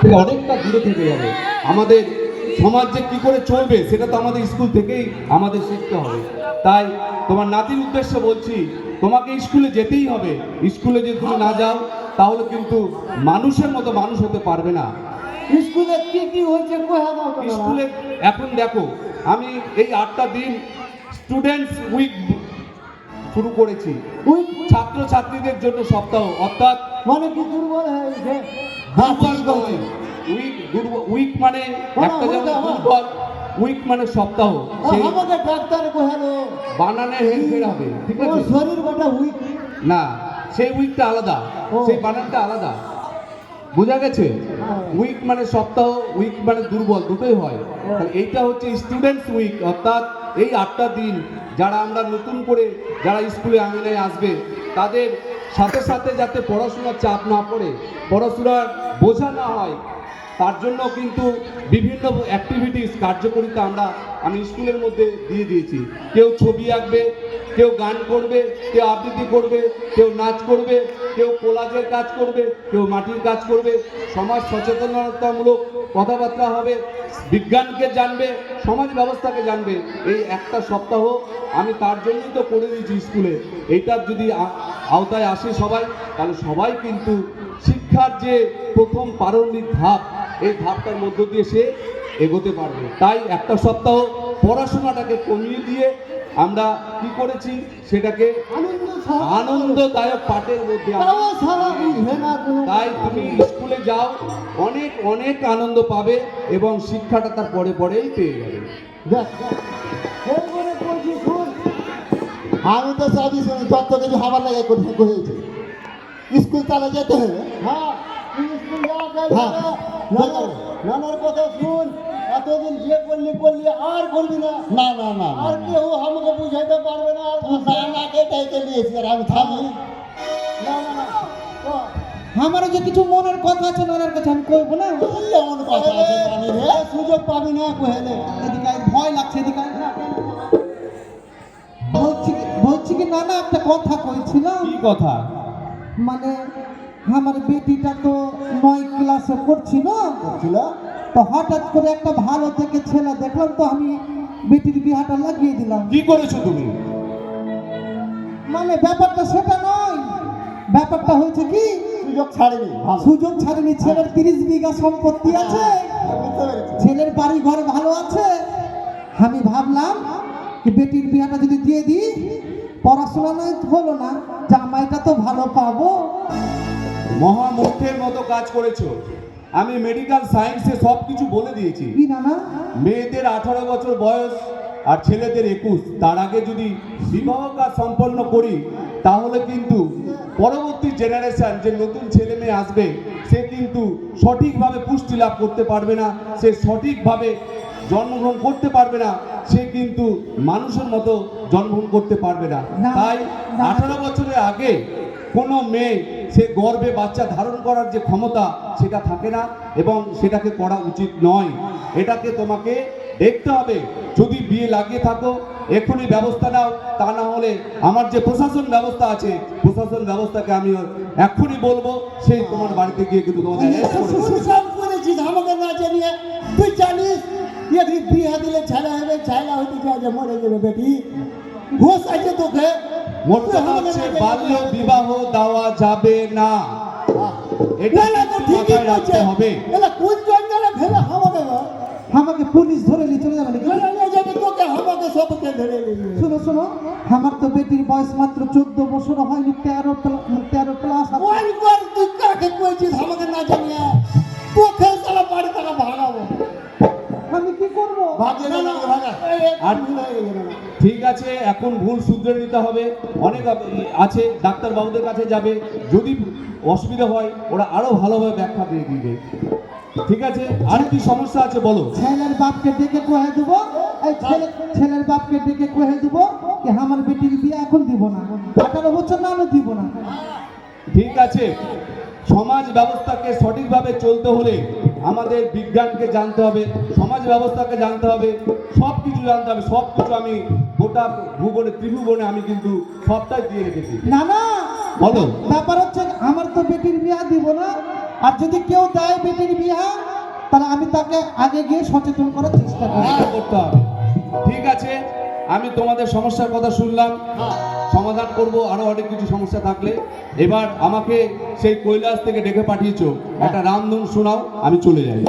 থেকে অনেকটা দূরে থেকে যাবে। আমাদের সমাজ যে কী করে চলবে সেটা তো আমাদের স্কুল থেকেই আমাদের শিখতে হবে। তাই তোমার নাতির উদ্দেশ্যে বলছি, তোমাকে স্কুলে যেতেই হবে। স্কুলে যদি তুমি না যাও তাহলে কিন্তু মানুষের মতো মানুষ হতে পারবে না। স্কুলে কি কি হয়েছে স্কুলে এখন দেখো, আমি এই 8টা দিন স্টুডেন্টস উইক শুরু করেছি, ছাত্রছাত্রীদের জন্য সপ্তাহ, অর্থাৎ মানে কি দুর্বল হয়েছে উইক মানে একটা যেমন দুর্বল, উইক মানে সপ্তাহ, সেই আমাকে ডাক্তার কহালো বানানের হেরফের হবে, ঠিক আছে? শরীর গোটা উইক না, সেই উইকটা আলাদা, সেই বানানটা আলাদা, বোঝা গেছে? উইক মানে সপ্তাহ, উইক মানে দুর্বল, দুটোই হয়। তাহলে এইটা হচ্ছে স্টুডেন্টস উইক, অর্থাৎ এই 8টা দিন যারা আমরা নতুন করে যারা স্কুলে আঙিনায় আসবে তাদের সাথে সাথে যাতে পড়াশোনার চাপ না পড়ে, পড়াশোনার বোঝা না হয়, তার জন্য কিন্তু বিভিন্ন অ্যাক্টিভিটিস কার্যকরিতা আমি স্কুলের মধ্যে দিয়ে দিয়েছি। কেউ ছবি আঁকবে, কেউ গান করবে, কেউ আবৃত্তি করবে, কেউ নাচ করবে, কেউ কোলাজের কাজ করবে, কেউ মাটির কাজ করবে, সমাজ সচেতনতামূলক কথাবার্তা হবে, বিজ্ঞানকে জানবে, সমাজ ব্যবস্থাকে জানবে। এই একটা সপ্তাহ আমি তার জন্যই তো করে দিয়েছি স্কুলে। এইটার যদি আওতায় আসে সবাই, তাহলে সবাই কিন্তু শিক্ষার যে প্রথম প্রারম্ভিক ধাপ, এই ধাপটার মধ্য দিয়ে সে এগোতে পারবে। তাই একটা সপ্তাহ পড়াশোনাটাকে কমিয়ে দিয়ে আমরা কি করেছি, সেটাকে আনন্দদায়ক পাঠের মধ্যে। তাই তুমি স্কুলে যাও, অনেক অনেক আনন্দ পাবে এবং শিক্ষাটা তার পরে পরেই পেয়ে যাবে। আমি তো সবই শুনি, তত কিছু হাবার লাগে হয়েছে। স্কুল চালা যেতে হবে। হ্যাঁ, স্কুল নানার কথা শুন, এতদিন যে করলি আর করবি না। না না না, আর কেউ আমাকে বুঝাইতে পারবে না। এটাই চলিয়েছি, আর আমি থামি না না না। আমারও যে কিছু মনের কথা আছে নানার কাছে আমি কইব না। এমন কথা আছে জানি রে, সুযোগ পাবি না কহেলে। এদিকে ভয় লাগছে, এদিকে বলছি কি নানা, একটা কথা কইছিলাম। কি কথা? মানে আমার বেটিটা তো 9 ক্লাসে পড়ছিল, তো হঠাৎ করে একটা ভালো থেকে ছেলে দেখলাম, তো আমি বেটির বিয়াটা লাগিয়ে দিলাম। কি করেছো তুমি? মানে ব্যাপারটা সেটা নয়, ব্যাপারটা হয়েছে কি, সুযোগ ছাড়েনি। ছেলের 30 বিঘা সম্পত্তি আছে, ছেলের বাড়ি ঘর ভালো আছে। আমি ভাবলাম কি বেটির বিয়াটা যদি দিয়ে দিই, পড়াশোনা নয় হলো না, জামাইটা তো ভালো পাবো। মহামূর্খের মতো কাজ করেছো। আমি মেডিকেল সায়েন্সে সব কিছু বলে দিয়েছি। কি নানা? মেয়েদের 18 বছর বয়স আর ছেলেদের 21, তার আগে যদি বিবাহ কাজ সম্পন্ন করি তাহলে কিন্তু পরবর্তী জেনারেশন যে নতুন ছেলে মেয়ে আসবে সে কিন্তু সঠিকভাবে পুষ্টি লাভ করতে পারবে না, সে সঠিকভাবে জন্মগ্রহণ করতে পারবে না, সে কিন্তু মানুষের মতো জন্মগ্রহণ করতে পারবে না। তাই 18 বছরের আগে কোনো মেয়ে সে গর্ভে বাচ্চা ধারণ করার যে ক্ষমতা সেটা থাকে না এবং সেটাকে করা উচিত নয়। এটাকে তোমাকে দেখতে হবে। যদি বিয়ে লাগিয়ে থাকো এখনই ব্যবস্থা নাও, তা না হলে আমার যে প্রশাসন ব্যবস্থা আছে, প্রশাসন ব্যবস্থাকে আমি এখনই বলবো, সেই তোমার বাড়িতে গিয়ে কিন্তু তোমাদের করেছিস আমাকে না জানিয়ে। তুই জানিস বিয়ে দিলে ছেলে হবে, ছেলে হইতে চায় যে মরে যাবে বেটি। ঘোষ আছে তোকে, বাল্য বিবাহ দেওয়া যাবে না, এটা ঠিকই রাখতে হবে। কোন জঙ্গলে ফেলে আমাকে পুলিশ ধরে নিয়ে চলে যাবে নাকি? তোকে আমাকে সবকে ধরে শোনো শোনো, আমার তো বেটির বয়স মাত্র 14 বছর হয়নি, 13 প্লাস। তুই কাকে কইছিস আমাকে না জানিয়ে? তোকে সারা বাড়ি টাকা ভাগাবো। আমি কি করবো? ঠিক আছে, এখন ভুল শুধরে নিতে হবে। অনেক আছে, ডাক্তার বাবুদের কাছে যাবে, যদি অসুবিধা হয় ওরা আরো ভালোভাবে ব্যাখ্যা দিয়ে দিবে। ঠিক আছে, আর কি সমস্যা আছে বলো? ছেলের বাপকে ডেকে কহে দেবো, এই ছেলের বাপকে ডেকে কহে দেবো কি আমার বেটির বিয়ে এখন দিব না, 18 বছর না আমি দিব না। ঠিক আছে, সমাজ ব্যবস্থাকে সঠিকভাবে চলতে হলে আমাদের বিজ্ঞানকে জানতে হবে, সমাজ ব্যবস্থাকে জানতে হবে, সব কিছু জানতে হবে। সব কিছু আমি গোটা ভুবনে ত্রিভুবনে আমি কিন্তু সবটাই দিয়ে রেখেছি। না না বলো। ব্যাপার হচ্ছে আমার তো বেটির বিয়ে দিব না, আর যদি কেউ দেয় বেটির বিয়া তাহলে আমি তাকে আগে গিয়ে সচেতন করার চেষ্টা করব। হ্যাঁ, করতে হবে। ঠিক আছে, আমি তোমাদের সমস্যার কথা শুনলাম, সমাধান করব। আরো অনেক কিছু সমস্যা থাকলে এবার আমাকে সেই কৈলাস থেকে ডেকে পাঠিয়েছো, একটা রামধুন শোনাও, আমি চলে যাই।